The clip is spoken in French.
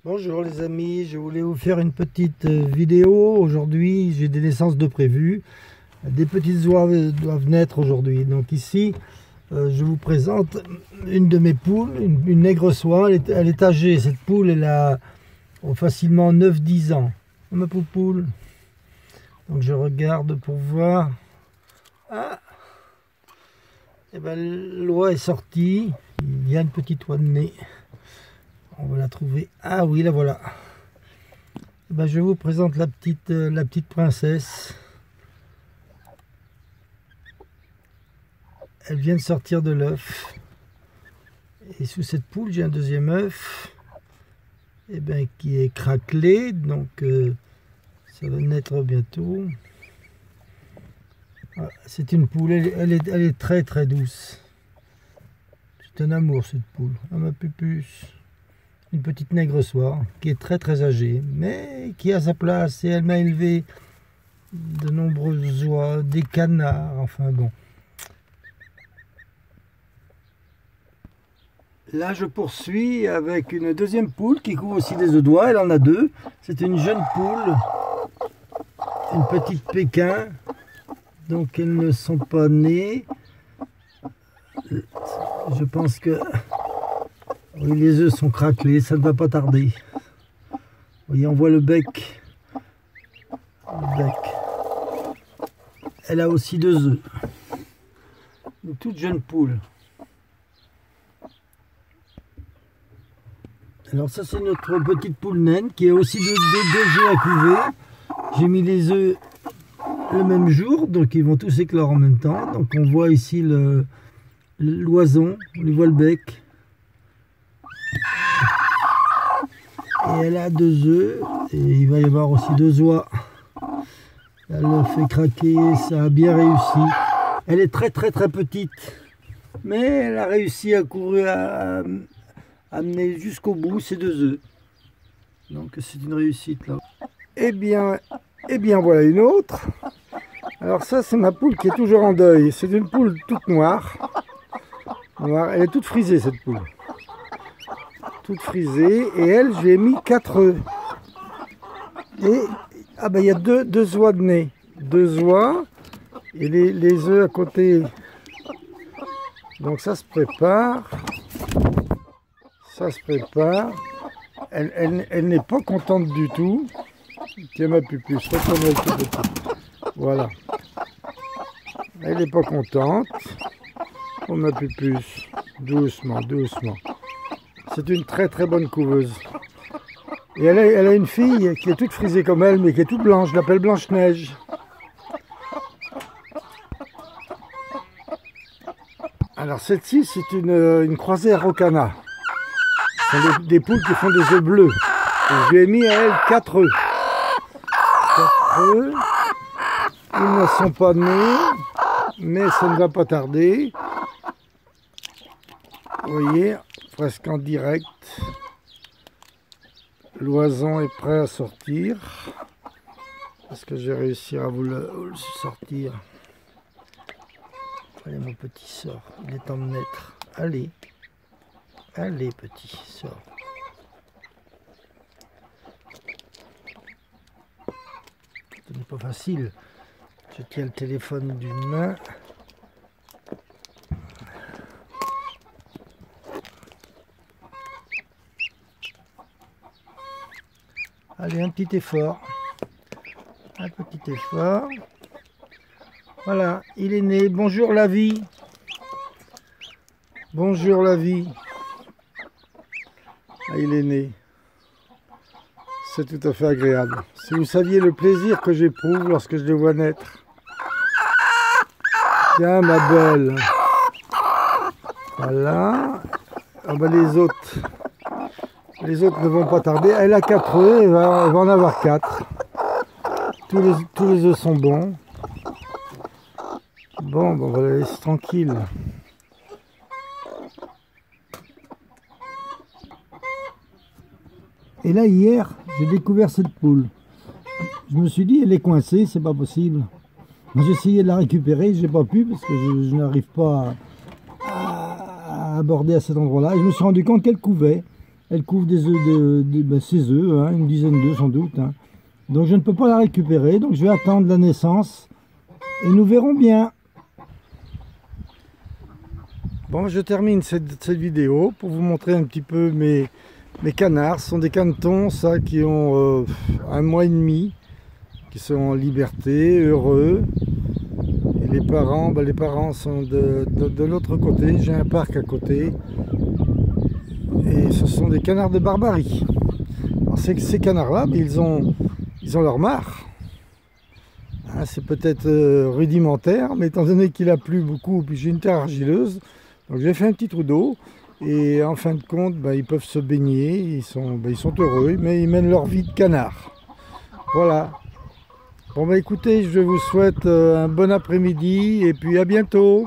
Bonjour les amis, je voulais vous faire une petite vidéo. Aujourd'hui, j'ai des naissances de prévues. Des petites oies doivent naître aujourd'hui. Donc ici, je vous présente une de mes poules, une nègre soie. Elle est âgée, cette poule, elle a facilement 9-10 ans. Ma poule. Donc je regarde pour voir. Ah, et ben, l'oie est sortie. Il y a une petite oie de nez. On va la trouver. Ah oui, la voilà. Ben, je vous présente la petite princesse. Elle vient de sortir de l'œuf. Et sous cette poule, j'ai un deuxième œuf. Et ben, qui est craquelé. Donc, ça va naître bientôt. Ah, c'est une poule. Elle est très très douce. C'est un amour cette poule. Ah, ma pupuce. Une petite nègre soie qui est très très âgée, mais qui a sa place, et elle m'a élevé de nombreuses oies, des canards, enfin bon. Là je poursuis avec une deuxième poule qui couvre aussi des œufs d'oie. Elle en a deux. C'est une jeune poule, une petite Pékin, donc elles ne sont pas nées. Je pense que oui, les œufs sont craquelés, ça ne va pas tarder. Vous voyez, on voit le bec. Elle a aussi deux œufs. Une toute jeune poule. Alors ça, c'est notre petite poule naine qui a aussi deux œufs à couver. J'ai mis les œufs le même jour, donc ils vont tous éclore en même temps. Donc on voit ici l'oison, on lui voit le bec. Et elle a deux œufs, et il va y avoir aussi deux oies. Elle le fait craquer, ça a bien réussi. Elle est très très très petite, mais elle a réussi à courir, à amener jusqu'au bout ces deux œufs. Donc c'est une réussite là. Eh bien voilà une autre. Alors ça c'est ma poule qui est toujours en deuil. C'est une poule toute noire. Elle est toute frisée cette poule. Toute frisée, et elle, j'ai mis 4 œufs. Et ah ben il y a deux oies de nez, deux oies, et les œufs à côté. Donc ça se prépare, Elle n'est pas contente du tout. Tiens ma pupuce, retourne-elle tout petit. Voilà. Elle n'est pas contente. Oh ma pupuce, doucement, doucement. C'est une très très bonne couveuse. Et elle a une fille qui est toute frisée comme elle, mais qui est toute blanche. Je l'appelle Blanche-Neige. Alors celle-ci, c'est une croisée araucana. Ce sont des poules qui font des œufs bleus. Et je lui ai mis à elle 4 œufs. 4 œufs. Ils ne sont pas nés, mais ça ne va pas tarder. Vous voyez, presque en direct. L'oison est prêt à sortir. Est-ce que je vais réussir à vous le sortir? Allez mon petit, sort. Il est temps de naître. Allez. Allez petit, sort. Ce n'est pas facile. Je tiens le téléphone d'une main. Allez, un petit effort. Un petit effort. Voilà, il est né. Bonjour la vie. Bonjour la vie. Ah, il est né. C'est tout à fait agréable. Si vous saviez le plaisir que j'éprouve lorsque je les vois naître. Tiens ma belle. Voilà. Ah ben, les autres ne vont pas tarder. Elle a 4 œufs, elle va en avoir 4. Tous les œufs sont bons. Bon, on va la laisser tranquille. Et là, hier, j'ai découvert cette poule. Je me suis dit, elle est coincée, c'est pas possible. J'ai essayé de la récupérer, j'ai pas pu parce que je n'arrive pas à aborder à cet endroit-là. Et je me suis rendu compte qu'elle couvait. elle couvre des œufs ses œufs, hein, une dizaine d'œufs sans doute. Hein. Donc je ne peux pas la récupérer, donc je vais attendre la naissance et nous verrons bien. Bon, je termine cette vidéo pour vous montrer un petit peu mes canards. Ce sont des canetons, ça, qui ont 1 mois et demi, qui sont en liberté, heureux. Et les parents sont de l'autre côté. J'ai un parc à côté. Et ce sont des canards de Barbarie. Alors ces canards-là, ils ont leur mare. Hein, c'est peut-être rudimentaire, mais étant donné qu'il a plu beaucoup, puis j'ai une terre argileuse, donc j'ai fait un petit trou d'eau. Et en fin de compte, ils peuvent se baigner, ils sont heureux, mais ils mènent leur vie de canard. Voilà. Bon écoutez, je vous souhaite un bon après-midi et puis à bientôt.